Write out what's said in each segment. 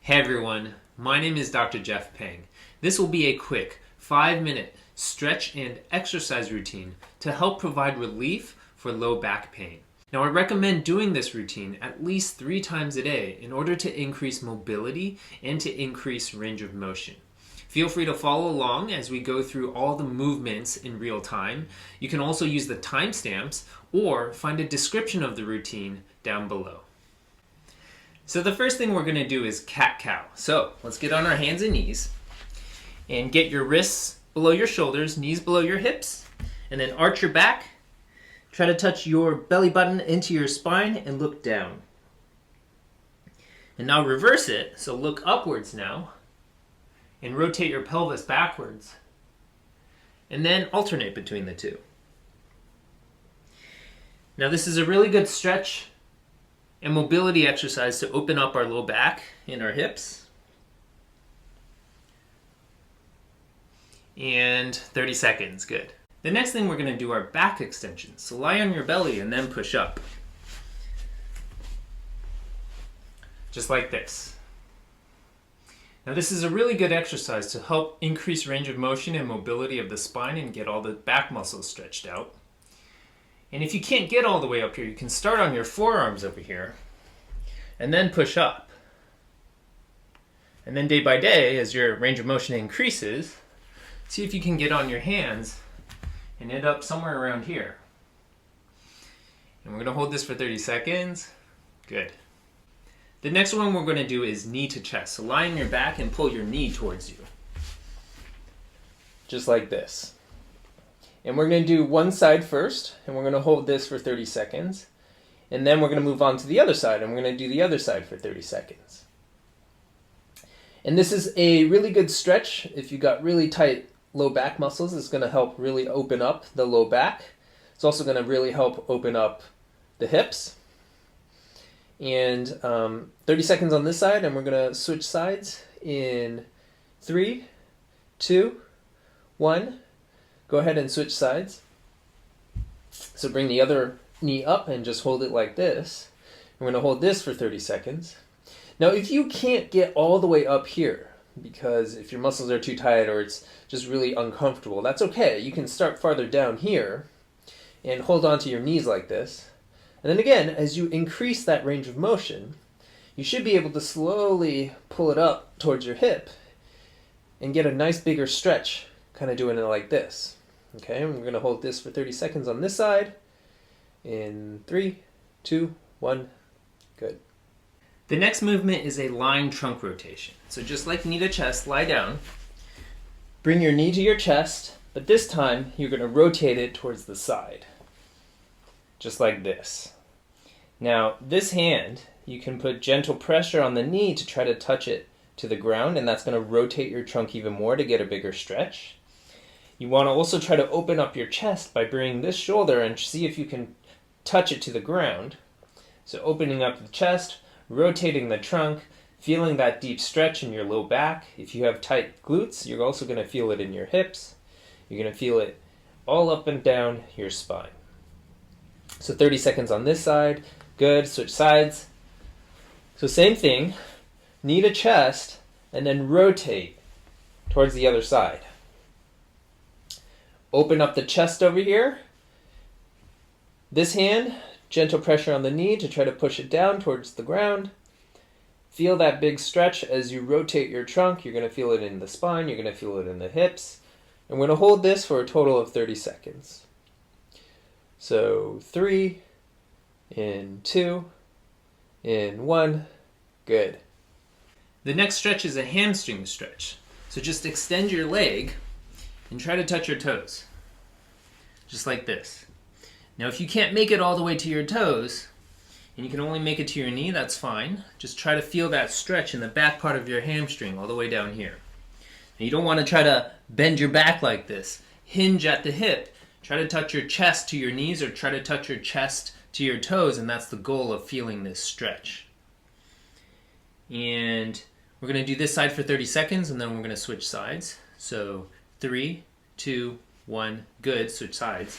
Hey everyone, my name is Dr. Jeff Peng. This will be a quick 5-minute stretch and exercise routine to help provide relief for low back pain. Now I recommend doing this routine at least 3 times a day in order to increase mobility and to increase range of motion. Feel free to follow along as we go through all the movements in real time. You can also use the timestamps or find a description of the routine down below. So the first thing we're going to do is cat-cow. So let's get on our hands and knees and get your wrists below your shoulders, knees below your hips, and then arch your back. Try to touch your belly button into your spine and look down. And now reverse it, so look upwards now and rotate your pelvis backwards. And then alternate between the two. Now this is a really good stretch and mobility exercise to open up our low back and our hips. And 30 seconds, good. The next thing we're going to do are back extensions. So lie on your belly and then push up. Just like this. Now this is a really good exercise to help increase range of motion and mobility of the spine and get all the back muscles stretched out. And if you can't get all the way up here, you can start on your forearms over here and then push up. And then day by day, as your range of motion increases, see if you can get on your hands and end up somewhere around here. And we're going to hold this for 30 seconds. Good. The next one we're going to do is knee to chest. So lie on your back and pull your knee towards you. Just like this. And we're going to do one side first, and we're going to hold this for 30 seconds. And then we're going to move on to the other side, and we're going to do the other side for 30 seconds. And this is a really good stretch. If you've got really tight low back muscles, it's going to help really open up the low back. It's also going to really help open up the hips. And 30 seconds on this side, and we're going to switch sides in 3, 2, 1. Go ahead and switch sides. So bring the other knee up and just hold it like this. We're going to hold this for 30 seconds. Now if you can't get all the way up here, because if your muscles are too tight or it's just really uncomfortable, that's okay. You can start farther down here and hold on to your knees like this. And then again, as you increase that range of motion, you should be able to slowly pull it up towards your hip and get a nice bigger stretch, kind of doing it like this. Okay, and we're going to hold this for 30 seconds on this side. In 3, 2, 1, good. The next movement is a lying trunk rotation. So just like knee to chest, lie down. Bring your knee to your chest, but this time you're going to rotate it towards the side. Just like this. Now this hand, you can put gentle pressure on the knee to try to touch it to the ground, and that's going to rotate your trunk even more to get a bigger stretch. You want to also try to open up your chest by bringing this shoulder and see if you can touch it to the ground. So opening up the chest, rotating the trunk, feeling that deep stretch in your low back. If you have tight glutes, you're also going to feel it in your hips. You're going to feel it all up and down your spine. So 30 seconds on this side. Good. Switch sides. So same thing, knee to chest, and then rotate towards the other side. Open up the chest over here. This hand, gentle pressure on the knee to try to push it down towards the ground. Feel that big stretch as you rotate your trunk. You're going to feel it in the spine. You're going to feel it in the hips. And we're going to hold this for a total of 30 seconds. So 3, in 2, in 1, good. The next stretch is a hamstring stretch. So just extend your leg and try to touch your toes, just like this. Now if you can't make it all the way to your toes, and you can only make it to your knee, that's fine. Just try to feel that stretch in the back part of your hamstring all the way down here. And you don't want to try to bend your back like this. Hinge at the hip. Try to touch your chest to your knees or try to touch your chest to your toes, and that's the goal of feeling this stretch. And we're going to do this side for 30 seconds and then we're going to switch sides. So 3, 2, 1, good, switch sides.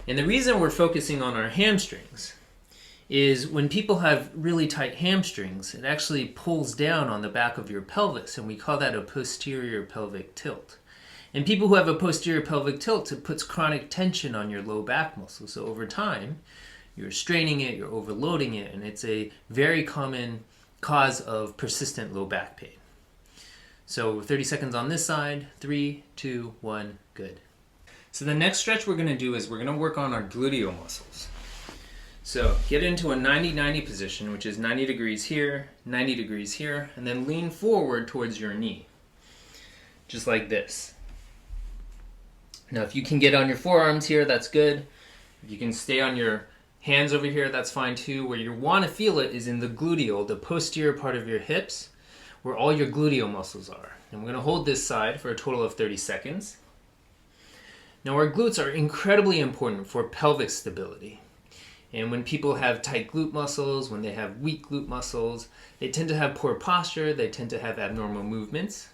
And the reason we're focusing on our hamstrings is when people have really tight hamstrings, it actually pulls down on the back of your pelvis, and we call that a posterior pelvic tilt. And people who have a posterior pelvic tilt, it puts chronic tension on your low back muscle. So over time, you're straining it, you're overloading it, and it's a very common cause of persistent low back pain. So 30 seconds on this side, 3, 2, 1, good. So the next stretch we're going to do is we're going to work on our gluteal muscles. So get into a 90-90 position, which is 90 degrees here, 90 degrees here, and then lean forward towards your knee, just like this. Now if you can get on your forearms here, that's good. If you can stay on your hands over here, that's fine too. Where you want to feel it is in the gluteal, the posterior part of your hips, where all your gluteal muscles are. And we're going to hold this side for a total of 30 seconds. Now our glutes are incredibly important for pelvic stability. And when people have tight glute muscles, when they have weak glute muscles, they tend to have poor posture, they tend to have abnormal movements.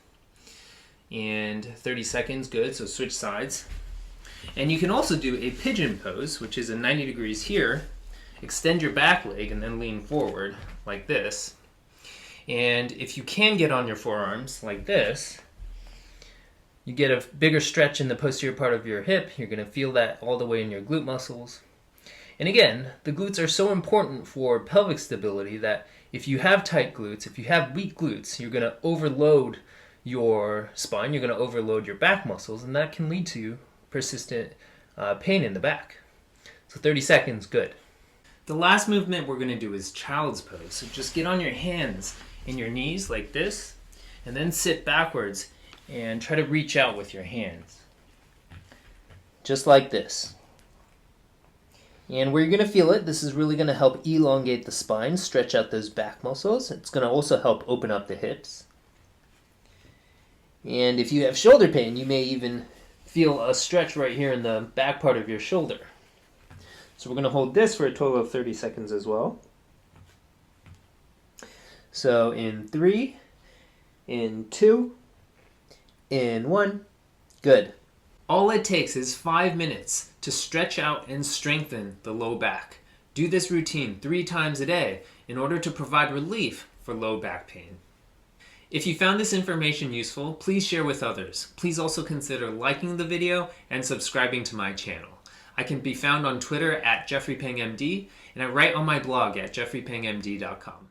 And 30 seconds, good, so switch sides. And you can also do a pigeon pose, which is a 90 degrees here. Extend your back leg and then lean forward like this. And if you can get on your forearms like this, you get a bigger stretch in the posterior part of your hip. You're going to feel that all the way in your glute muscles. And again, the glutes are so important for pelvic stability that if you have tight glutes, if you have weak glutes, you're going to overload your spine, you're going to overload your back muscles, and that can lead to persistent pain in the back. So 30 seconds, good. The last movement we're going to do is child's pose. So just get on your hands and your knees like this, and then sit backwards and try to reach out with your hands. Just like this. And where you're going to feel it, this is really going to help elongate the spine, stretch out those back muscles. It's going to also help open up the hips. And if you have shoulder pain, you may even feel a stretch right here in the back part of your shoulder. So we're going to hold this for a total of 30 seconds as well. So in 3, in 2, in 1, good. All it takes is 5 minutes to stretch out and strengthen the low back. Do this routine 3 times a day in order to provide relief for low back pain. If you found this information useful, please share with others. Please also consider liking the video and subscribing to my channel. I can be found on Twitter at Peng MD, and I write on my blog at jeffreypengmd.com.